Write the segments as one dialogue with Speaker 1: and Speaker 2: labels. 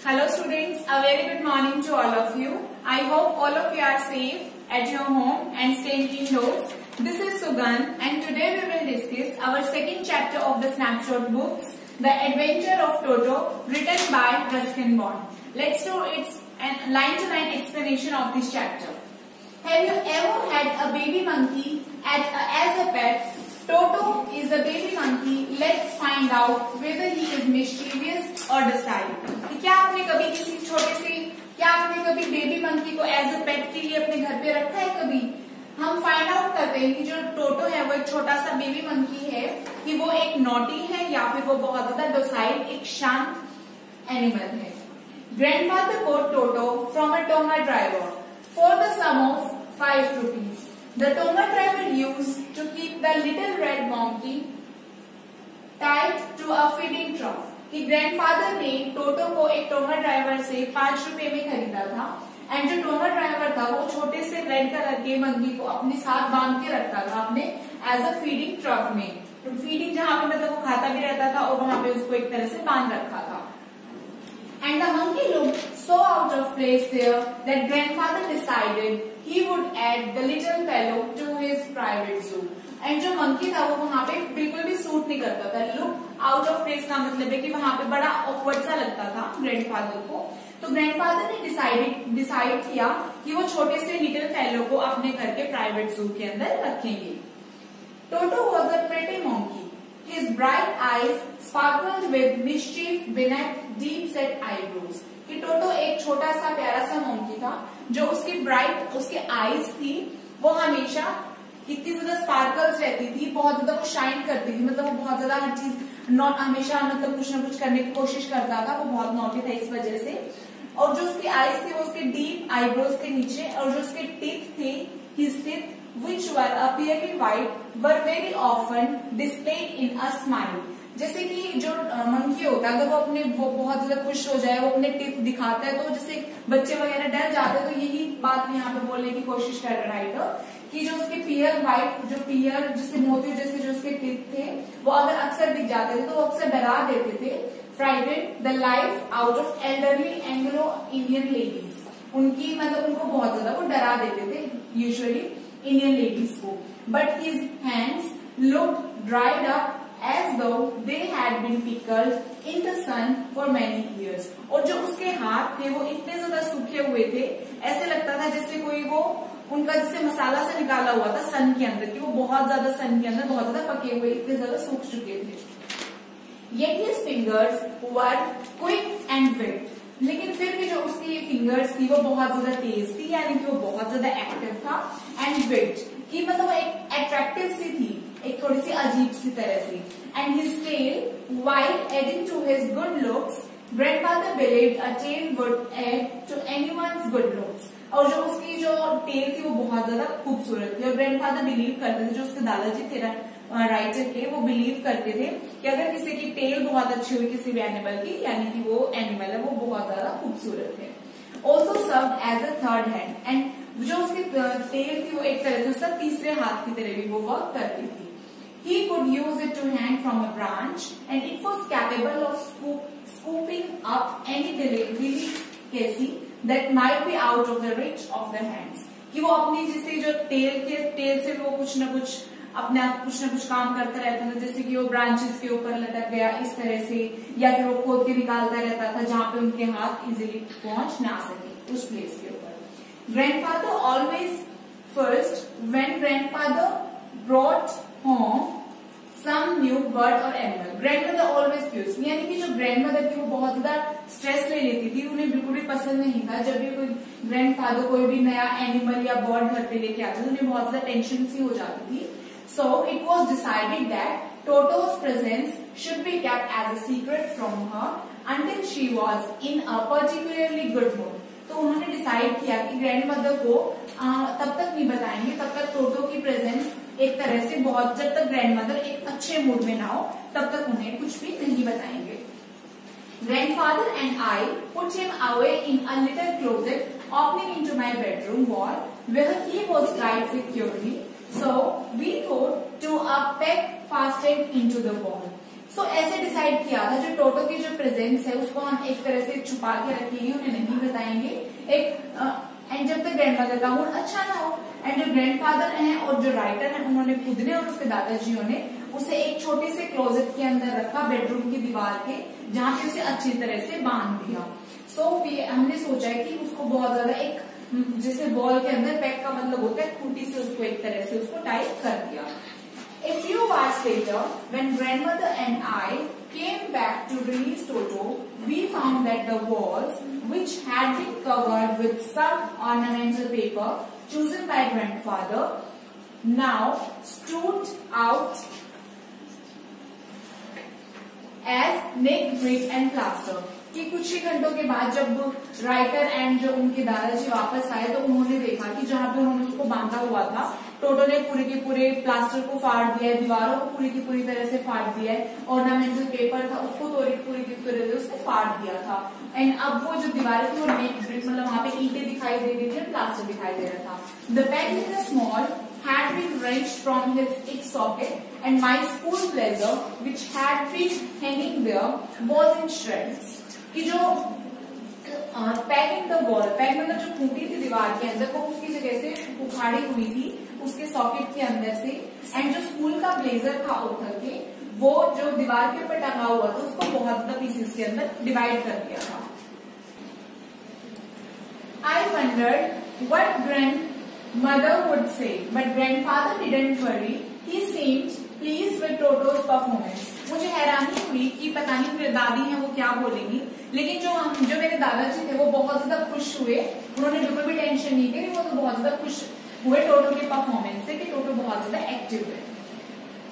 Speaker 1: Hello students, a very good morning to all of you. I hope all of you are safe at your home and staying indoors. This is Sugan and today we will discuss our second chapter of the snapshot books, The Adventure of Toto, written by Ruskin Bond. Let's do its line-to-line explanation of this chapter. Have you ever had a baby monkey as a pet? Toto is a baby monkey. Let's find out whether he is mischievous or docile. क्या आपने कभी baby monkey को as a पेट के लिए अपने घर पे रखा है? कभी हम फाइंड आउट करते हैं कि जो टोटो है वो एक छोटा सा बेबी मंकी है कि वो एक नॉटी है या फिर वो बहुत ज्यादा डोसाइल एक शांत एनिमल है. Grandfather bought Toto from a Tonga driver for the sum of 5 rupees. The Tonga driver used to keep the little red monkey tied to a feeding trough. कि ग्रैंडफादर ने टोटो को एक टोंगा ड्राइवर से 5 रुपए में खरीदा था एंड जो टोंगा ड्राइवर था वो छोटे से रेड कलर के मंकी को अपने साथ बांध के रखता था अपने एज अ फीडिंग ट्रफ में. तो फीडिंग जहां पे मतलब वो खाता भी रहता था और वहां पे उसको एक तरह से बांध रखा था. And the monkey looked so out of place there that grandfather decided he would add the little fellow to his private zoo. And जो मंकी था वो वहां पे बिल्कुल भी सूट नहीं करता था. लुक आउट ऑफ प्लेस का मतलब है कि वहां पे बड़ा ऑकवर्ड सा लगता था ग्रैंडफादर को. तो ग्रैंडफादर ने डिसाइड किया कि वो छोटे से लिटिल फेलो को अपने घर के प्राइवेट जू के अंदर रखेंगे. Toto was a pretty monkey. His bright eyes sparkled with mischief beneath deep set eyebrows. कि टोटो एक छोटा सा प्यारा सा मंकी था जो उसकी आईज थी वो हमेशा इतनी ज्यादा स्पार्कल्स रहती थी, बहुत ज्यादा वो शाइन करती थी. मतलब वो बहुत ज्यादा हर चीज हमेशा मतलब कुछ ना कुछ करने की कोशिश करता था. वो बहुत नॉटी था इस वजह से. और जो उसकी आईज थी वो उसके डीप आईब्रोज के नीचे और जो उसके टीथ थे his teeth which were apparently white were very often displayed in a smile. जैसे कि जो मंकी होता है अगर वो बहुत ज्यादा खुश हो जाए वो अपने टीथ दिखाता है तो जैसे बच्चे वगैरह डर जाते हैं. तो यही बात यहाँ पे बोलने की कोशिश कर रहा है राइटर कि जो उसके पियर वाइट जो पियर जैसे मोती जैसे जो उसके टीथ थे वो अगर अक्सर दिख जाते थे तो वो अक्सर डरा देते थे. Frightened the life out of elderly Anglo Indian ladies. उनको बहुत ज्यादा वो डरा देते थे यूजुअली इंडियन लेडीज को. But his hands looked dried up as though they had been pickled in the sun for many years. और जो उसके हाथ थे वो इतने ज्यादा सूखे हुए थे ऐसे लगता था जैसे कोई वो उनका जैसे मसाला से निकाला हुआ था सन के अंदर कि वो बहुत ज्यादा सन के अंदर बहुत ज्यादा पके हुए इतने ज्यादा सूख चुके थे. Yet his fingers were quick and quick. लेकिन फिर भी जो उसकी फिंगर्स थी वो बहुत ज्यादा तेज थी यानी कि वो बहुत ज्यादा एक्टिव था एंड विट कि मतलब वो एक अट्रैक्टिव सी थी एक थोड़ी सी अजीब सी तरह से. And his tail while adding to his good looks grandfather believed a tail would add to anyone's good looks. और जो उसकी जो टेल थी वो बहुत ज्यादा खूबसूरत थी और ग्रैंडफादर बिलीव करते थे जो उसके दादाजी थे राइटर के वो बिलीव करते थे कि अगर किसी की टेल बहुत अच्छी हुई किसी भी एनिमल की यानी कि वो एनिमल है वो बहुत ज्यादा खूबसूरत है. Also serve as a third hand. And जो उसकी टेल थी वो एक तरह से उसका तीसरे हाथ की तरह भी वो वर्क करती थी. He could use it to hang from a branch and it was capable of scooping up any delicacy that might be out of the reach of the hands. कि वो अपनी जैसे जो टेल से वो कुछ न कुछ अपने आप कुछ न कुछ काम करता रहता था जैसे कि वो ब्रांचेस के ऊपर लटक गया इस तरह से या फिर वो खोद के निकालता रहता था जहां पे उनके हाथ इजीली पहुंच ना सके उस प्लेस के ऊपर. Grandfather always first when grandfather brought home some new bird or animal. Grandmother always fused. यानी कि जो ग्रैंडमदर थी वो बहुत ज्यादा स्ट्रेस ले लेती थी. उन्हें बिल्कुल भी पसंद नहीं था जब भी कोई ग्रैंडफादर कोई भी नया एनिमल या बर्ड घर पे लेके आते थे उन्हें बहुत ज्यादा टेंशन सी हो जाती थी. So it was decided that Toto's presence should be kept as a secret from her until she was in a particularly good mood. तो उन्होंने डिसाइड किया कि ग्रैंडमदर को तब तक नहीं बताएंगे तब तक टोटो की प्रेजेंस एक तरह से बहुत जब तक ग्रैंडमदर एक अच्छे मूड में ना हो तब तक उन्हें कुछ भी नहीं बताएंगे. Grandfather and I put him away in a little closet opening into my bedroom wall where he was tied securely. So we thought to a peg fastened into the wall. सो ऐसे डिसाइड किया था जो टोटो की जो presence है उसको हम एक तरह से छुपा के रखेंगे, उन्हें नहीं बताएंगे। एंड जब तक ग्रैंडमदर का मूड अच्छा ना हो। एंड जो ग्रैंडफादर हैं और जो राइटर हैं उन्होंने खुद ने और उसके दादाजियों ने उसे एक छोटे से क्लोजेट के अंदर रखा, बेडरूम की दीवार के, जहाँ पे उसे अच्छी तरह से बांध दिया। सो हमने सोचा है कि उसको बहुत ज्यादा एक जैसे वॉल के अंदर पैक का मतलब होता है, खूंटी से उसको एक तरह से उसको टाइट कर दिया। A few hours later, when grandmother and I came back to release Toto, we found that the walls, which had been covered with some ornamental paper chosen by grandfather, now stood out as naked brick and plaster. कि कुछ ही घंटों के बाद जब writer and जो उनके दादाजी वापस आए तो उन्होंने देखा कि जहाँ पे उन्होंने उसको बांधा हुआ था, टोटो ने पूरे के पूरे प्लास्टर को फाड़ दिया है, दीवारों को पूरी की पूरी तरह से फाड़ दिया है, ऑर्नामेंटल पेपर था उसको पूरी की पूरी तरह से उसने फाड़ दिया था। एंड अब वो जो दीवारें थी वो नेक्स्ट ब्रिक मतलब वहां पे ईंटें दिखाई दे रही थी, प्लास्टर दिखाई दे रहा था। The pain in the small had been wrenched from its socket and my school blazer which had been hanging there was in shreds. कि जो pack in the wall, pack मतलब जो खूंटी थी दीवार के अंदर वो उसकी जगह से उखाड़ी हुई थी उसके सॉकेट के अंदर से। एंड जो स्कूल का ब्लेजर था उतर के वो जो दीवार के ऊपर टंगा हुआ था उसको बहुत ज्यादा पीसेस के अंदर डिवाइड कर दिया था। I wondered what grandmother would say, but grandfather didn't worry. He seemed pleased with Toto's performance. मुझे हैरानी हुई कि पता नहीं मेरे दादी हैं वो क्या बोलेंगी, लेकिन जो मेरे दादाजी थे वो बहुत ज्यादा खुश हुए, उन्होंने बिल्कुल भी टेंशन नहीं की, वो तो बहुत ज्यादा खुश हुए टोटो के परफॉर्मेंस से कि टोटो बहुत ज्यादा एक्टिव है।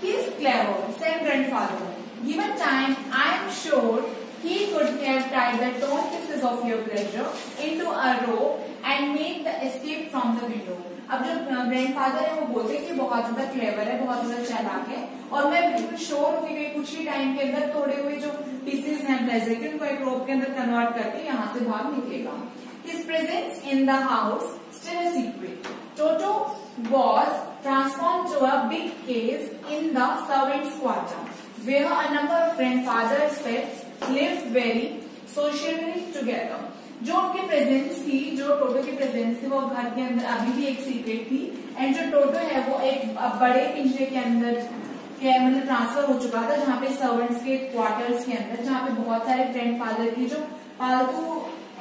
Speaker 1: He is clever, said grandfather. Given time, I am sure he could have tied the torn pieces of your pleasure into a rope and made the escape from the window. अब जो grandfather है वो बोलते हैं कि बहुत ज्यादा clever है, बहुत ज्यादा चालाक है, और मैं बिल्कुल श्योर हूँ कि कुछ ही टाइम के अंदर तोड़े हुए जो पीसेस हैं ब्लेजर के उनको एक रोप के अंदर कन्वर्ट करके यहाँ से बाहर निकलेगा। His presence in the house still a secret. Toto was transformed to a big cage in the servants' quarter, where a number of grandfather's pets lived very socially together. जो उनकी प्रेजेंस थी, जो टोटो की प्रेजेंस थी वो घर के अंदर अभी भी एक सीक्रेट थी। एंड जो टोटो है वो एक बड़े पिंजरे के अंदर मतलब ट्रांसफर हो चुका था, जहाँ पे सर्वेंट्स के क्वार्टर्स के अंदर, जहाँ पे बहुत सारे ग्रैंडफादर की जो पालतू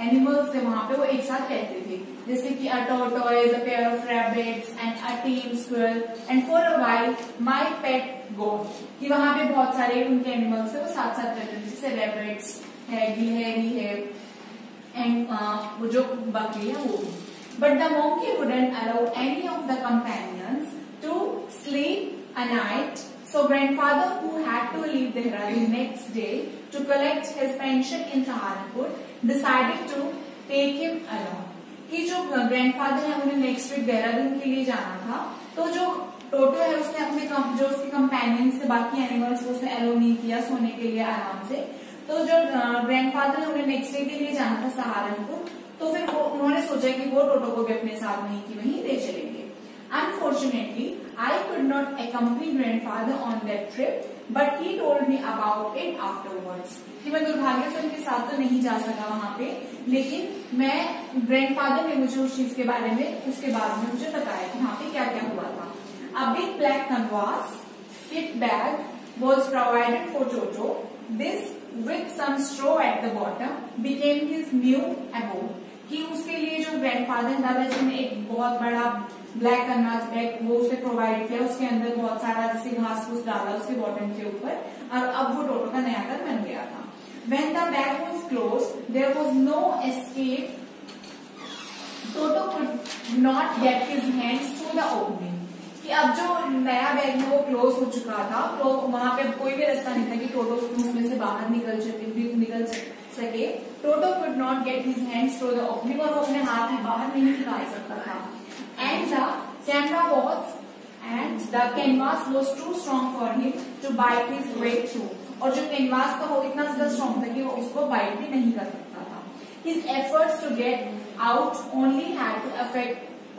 Speaker 1: एनिमल्स थे वहां पे वो एक साथ रहते थे, जैसे कि a tortoise, a pair of rabbits and a tame squirrel and for a while my pet goat, कि वहां पे बहुत सारे उनके एनिमल्स थे वो साथ साथ रहते थे, जैसे रैबिट्स है, गिलहरी है एंड वो जो बकरी है वो भी। But the monkey wouldn't allow any of the companions to sleep a night, so grandfather, who had to leave Dehradun next day to collect his pension in Saharanpur, decided to take him along. कि जो grandfather है उन्हें next week Dehradun के लिए जाना था, तो जो टोटो है उसने अपने जो उसके कंपेनियंस थे बाकी एनिमल्स को उसने अलाउ नहीं किया सोने के लिए आराम से। तो जो ग्रैंडफादर है उन्हें नेक्स्ट डे के लिए जाना था सहारनपुर, तो फिर उन्होंने सोचा कि वो टोटो को भी अपने साथ वहीं की वहीं ले चलेंगे। Unfortunately, I could not accompany grandfather on that trip, but he told me about it afterwards. कि मैं दुर्भाग्य से उनके साथ तो नहीं जा सका वहां पे, लेकिन मैं ग्रैंडफादर ने मुझे उस चीज के बारे में उसके बाद में मुझे बताया कि वहां पे क्या क्या हुआ था। A big black canvas kit bag was provided for Toto. This, with some straw at the bottom, became his new abode. कि उसके लिए जो ग्रैंडफादर दादाजी ने एक बहुत बड़ा ब्लैक कैनवास बैग वो उसे प्रोवाइड किया, उसके अंदर बहुत सारा जैसे घास फूस डाला उसके बॉटम के ऊपर, और अब वो टोटो का नया घर बन गया था। When the bag was closed, there was no escape. Toto could not get his hands through the opening. कि अब जो नया बैग है वो क्लोज हो चुका था, तो वहां पे कोई भी रास्ता नहीं था कि टोटो उसमें से बाहर निकल सके। टोटो could not get his hands through the opening, और वो अपने हाथ में बाहर नहीं निकाल सकता था। And the canvas was too strong for him to bite his way through. और जो कैनवास था वो इतना ज्यादा स्ट्रॉन्ग था कि वो उसको बाइट भी नहीं कर सकता था। His efforts to get out only had to affect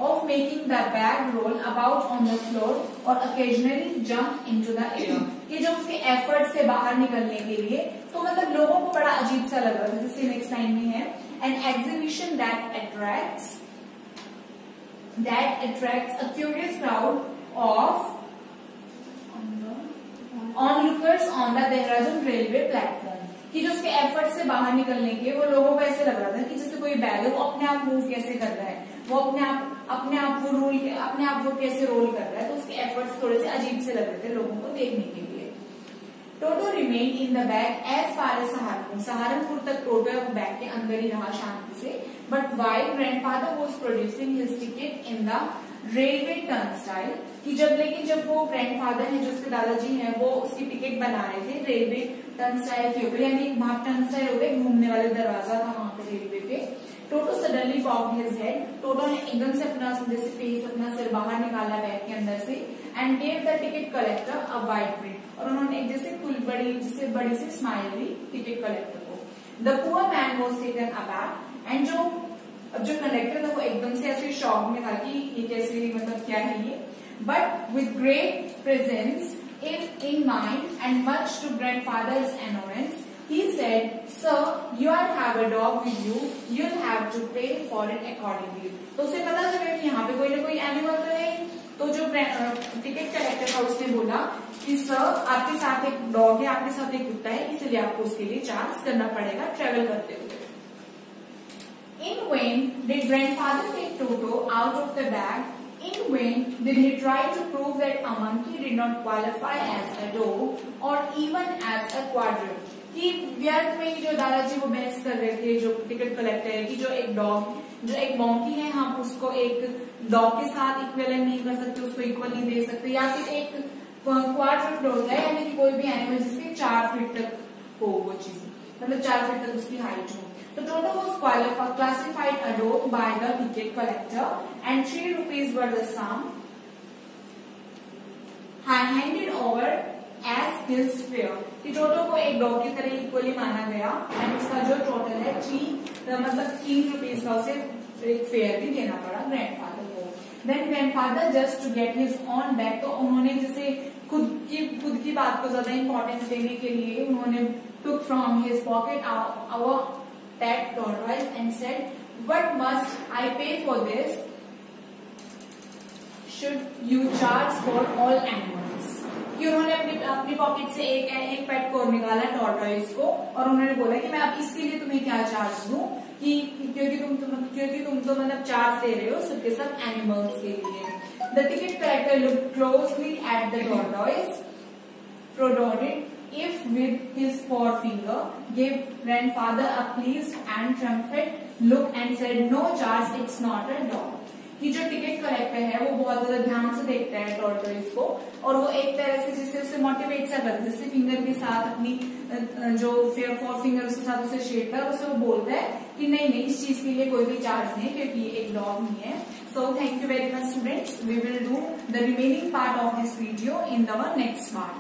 Speaker 1: of making the bag roll about on the floor or occasionally jump into the air. ये जो उसके एफर्ट से बाहर निकलने के लिए, तो मतलब लोगों को बड़ा अजीब सा लग रहा था. जैसे नेक्स्ट लाइन में है, an exhibition that attracts a curious crowd of onlookers on the Dehradun railway platform. कि जो उसके एफर्ट से बाहर निकलने के, वो लोगों को ऐसे लग रहा था कि जैसे कोई बैग है वो अपने आप मूव कैसे कर रहा है, वो अपने आप वो कैसे रोल कर रहा है. तो उसके एफर्ट्स थोड़े से अजीब से लग रहे थे लोगों को देखने के लिए. Toto remain in the bag as far as Saharanpur तक टोटो है वो बैग के अंदर ही रहा शांति से. But while grandfather was producing his ticket in the railway turnstile, कि जब वो ग्रैंडफादर है जो उसके दादाजी हैं वो उसकी टिकट बना रहे थे रेलवे टर्नस्टाइल के ऊपर, यानी वहां टर्नस्टाइल हो गए, घूमने वाले दरवाजा था वहां पे रेलवे पे. टोटो सडनली बॉब्ड हिज हेड, टोटो ने एकदम से अपना जैसे फेस, अपना सिर बाहर निकाला बैग के अंदर से, and gave the ticket collector a wide green, और उन्होंने एक जैसे बड़ी सी स्माइल दी टिकट कलेक्टर को. The poor man was taken aback, and जो कंडक्टर था वो एकदम से ऐसे शॉक में था कि ये कैसे, मतलब क्या है ये. But with great presence in mind and much to grandfather's annoyance, he said, "Sir, you have a dog with you. You'll have to pay for it accordingly." तो उसे पता चला कि यहाँ पे कोई ना कोई एनिमल तो है. तो जो टिकट कलेक्टर था उसने बोला कि सर आपके साथ एक डॉग है, आपके साथ एक कुत्ता है, इसलिए आपको उसके लिए चार्ज करना पड़ेगा ट्रेवल करते हुए. In vain did grandfather take Toto out of the bag. In vain did he try to prove that a monkey did not qualify as a dog or even as a quadruped. कि व्यर्थ में ही जो दादाजी वो बहस कर रहे थे जो टिकट कलेक्टर है कि जो एक मॉन्की है हम उसको एक डॉग के साथ इक्विवेलेंट नहीं कर सकते, उसको इक्वल नहीं दे सकते, या फिर एक क्वाड्रप्ड होता है यानी कि कोई भी एनिमल जिसके 4 फीट तक हो वो चीज, मतलब 4 फीट तक उसकी हाइट हो. So Toto was classified a dog by the ticket collector, and 3 rupees were the sum handed over as his fare. कि टोटो को एक डॉग की तरह इक्वली माना गया, एंड उसका जो टोटल है 3 रुपीज का उसे एक फेयर भी देना पड़ा ग्रैंडफादर को. Then grandfather just to get his on back, तो उन्होंने जैसे खुद की बात को ज्यादा इंपॉर्टेंस देने के लिए उन्होंने took from his pocket our that tortoise and said, "What must I pay for this? Should you charge for all animals?" कि उन्होंने अपनी पॉकेट से एक पेट को निकाला टॉर्टोइज को, और उन्होंने बोला कि मैं अब इसके लिए तुम्हें क्या चार्ज दूं, कि क्योंकि तुम तो मतलब चार्ज दे रहे हो सबके सब एनिमल्स के लिए. The ticket collector looked closely at the tortoise, prodded if with his forefinger, gave grandfather a pleased and triumphant look and said, "No charge, it's not a dog." कि जो टिकट कलेक्टर है वो बहुत ज्यादा ध्यान से देखता है टॉर्टोइज को, और वो एक तरह से जिससे उसे मोटिवेट सा करता है, जैसे फिंगर के साथ अपनी जो फोर फिंगर उसके साथ उसे शेप है, उसे वो बोलता है कि नहीं इस चीज के लिए कोई भी चार्ज नहीं क्योंकि ये एक डॉग नहीं है. So thank you very much students. We will do the remaining part of this video in our next part.